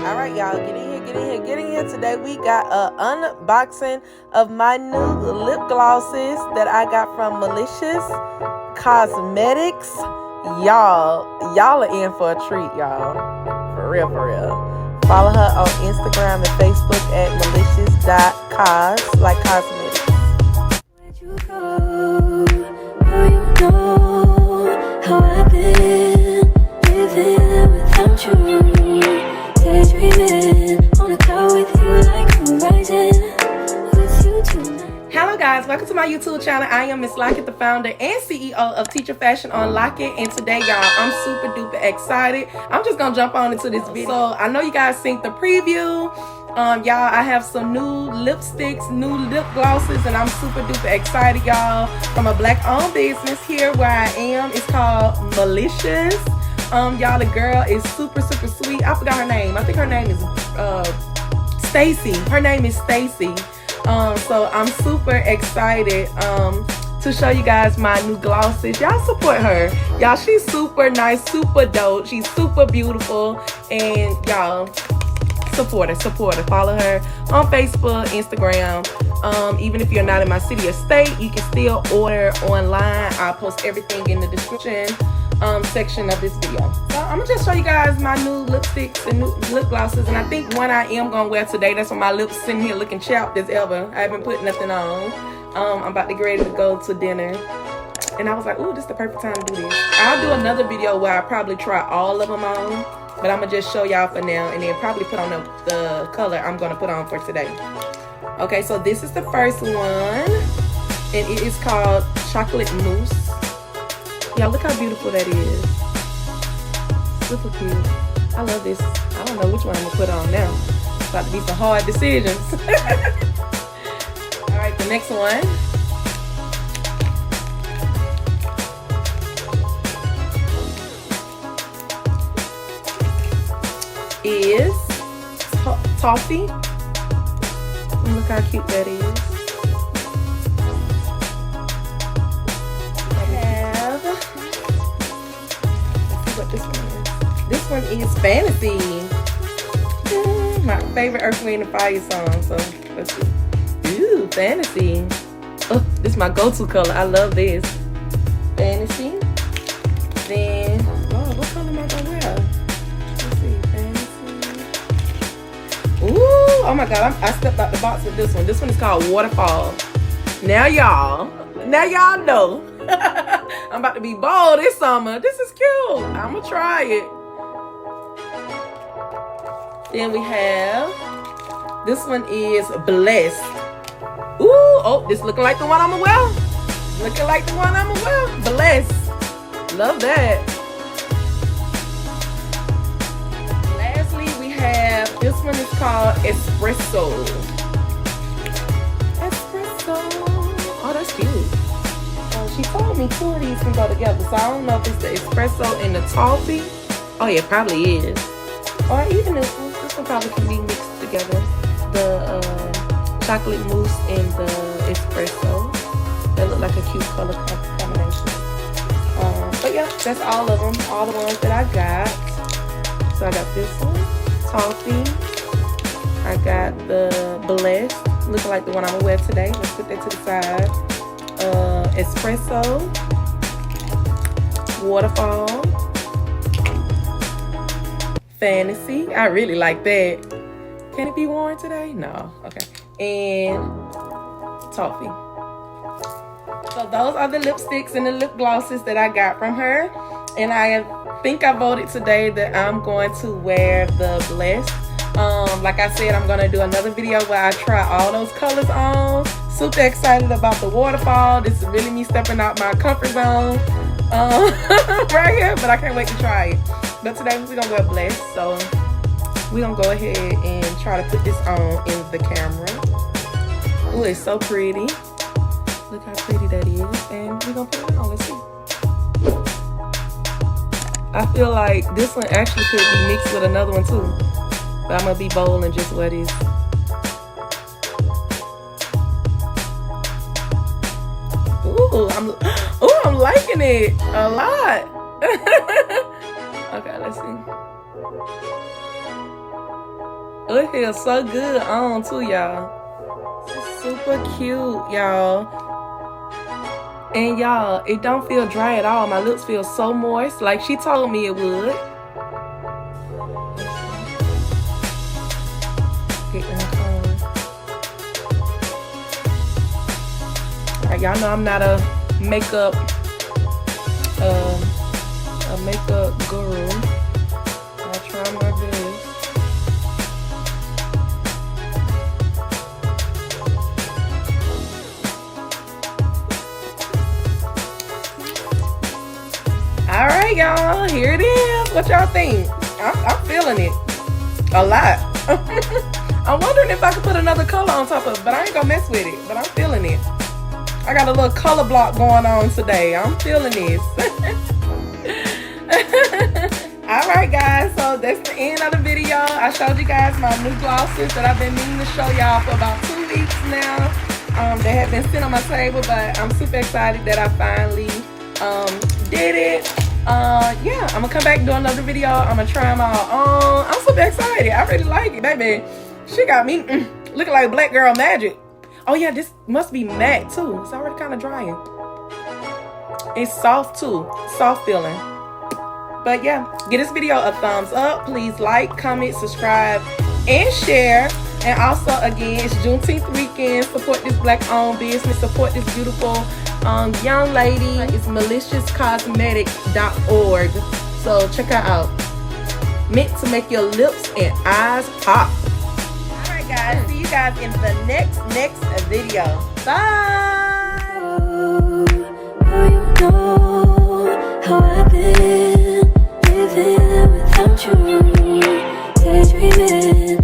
Alright, y'all, get in here. Today we got an unboxing of my new lip glosses that I got from Malicious Cosmetics. Y'all are in for a treat, y'all. For real. Follow her on Instagram and Facebook at malicious.cos, like cosmetics. Where'd you go? Now you know how I've been living without you. Daydreaming on a cloud with you like horizon. With you tonight. Hello guys, welcome to my YouTube channel. I am Miss Lockett, the founder and CEO of Teacher Fashion on Lockett, and today y'all, I'm super duper excited. I'm just gonna jump on into this video. So I know you guys seen the preview. Y'all, I have some new lipsticks, new lip glosses, and I'm super duper excited, y'all. From a black owned business here where I am. It's called Malicious. Y'all, the girl is super sweet. I forgot her name. I think her name is Stacy. Her name is Stacy. So I'm super excited to show you guys my new glosses. Y'all support her. Y'all, she's super nice, super dope. She's super beautiful, and y'all support her. Follow her on Facebook, Instagram. Even if you're not in my city or state, you can still order online. I'll post everything in the description section of this video. So I'm gonna just show you guys my new lipsticks and new lip glosses, and I think one I am gonna wear today. That's why my lips sitting here looking chapped as ever. I haven't put nothing on. I'm about to get ready to go to dinner, and I was like, ooh, this is the perfect time to do this. I'll do another video where I probably try all of them on, but I'm gonna just show y'all for now, and then probably put on the color I'm gonna put on for today. Okay, so this is the first one, and it is called Chocolate Mousse. Y'all, look how beautiful that is. Super cute. I love this. I don't know which one I'm gonna put on now. It's about to be some hard decisions. All right, the next one is Toffee. Look how cute that is. This one is Fantasy. My favorite Earth, Wind & Fire song. So let's see. Ooh, Fantasy. Oh, this is my go-to color. I love this. Fantasy. Then, oh, what color am I gonna wear? Let's see, Fantasy. Ooh, oh my God, I stepped out the box with this one. This one is called Waterfall. Now y'all know. I'm about to be bold this summer. This is cute. I'm gonna try it. Then we have, this one is Blessed. Ooh, oh, this looking like the one I'm gonna wear. Blessed. Love that. Lastly, we have, this one is called Espresso. Oh, that's cute. She told me two of these can go together, so I don't know if it's the espresso and the toffee. Oh yeah, probably is. Or even this one probably can be mixed together. The chocolate mousse and the espresso. That look like a cute color combination. But yeah, that's all of them. All the ones that I got. So I got this one, toffee. I got the Blessed, looking like the one I'm gonna wear today. Let's put that to the side. Espresso, Waterfall, Fantasy. I really like that. Can it be worn today? No. Okay. And Toffee. So those are the lipsticks and the lip glosses that I got from her. And I think I voted today that I'm going to wear the Blessed. Like I said, I'm gonna do another video where I try all those colors on. Super excited about the Waterfall. This is really me stepping out my comfort zone right here, but I can't wait to try it. But today we're gonna wear Blessed, so we're gonna go ahead and try to put this on in the camera. Ooh, it's so pretty. Look how pretty that is, and we're gonna put it on. Let's see. I feel like this one actually could be mixed with another one too. But I'm gonna be bold and just wear this. Ooh, I'm liking it a lot. Okay, let's see. It feels so good on too, y'all. Super cute, y'all. And y'all, it don't feel dry at all. My lips feel so moist, like she told me it would. Alright, y'all know I'm not a makeup guru. I'll try my best. All right, y'all, here it is. What y'all think? I'm feeling it a lot. I'm wondering if I could put another color on top of it, but I ain't gonna mess with it. But I'm feeling it. I got a little color block going on today. I'm feeling this. All right, guys, so that's the end of the video. I showed you guys my new glosses that I've been meaning to show y'all for about 2 weeks now. They have been sitting on my table, but I'm super excited that I finally did it. Yeah, I'm gonna come back and do another video. I'm gonna try them all on. I'm super excited. I really like it, baby. She got me looking like black girl magic. Oh yeah, this must be matte too. It's already kind of drying. It's soft too, soft feeling. But yeah, give this video a thumbs up. Please like, comment, subscribe, and share. And also, again, it's Juneteenth weekend. Support this black-owned business. Support this beautiful young lady. It's malicious.cos.org. So check her out. Meant to make your lips and eyes pop. All right, guys. See you guys in the next video. Bye. Now you know how I've been living without you, daydreaming.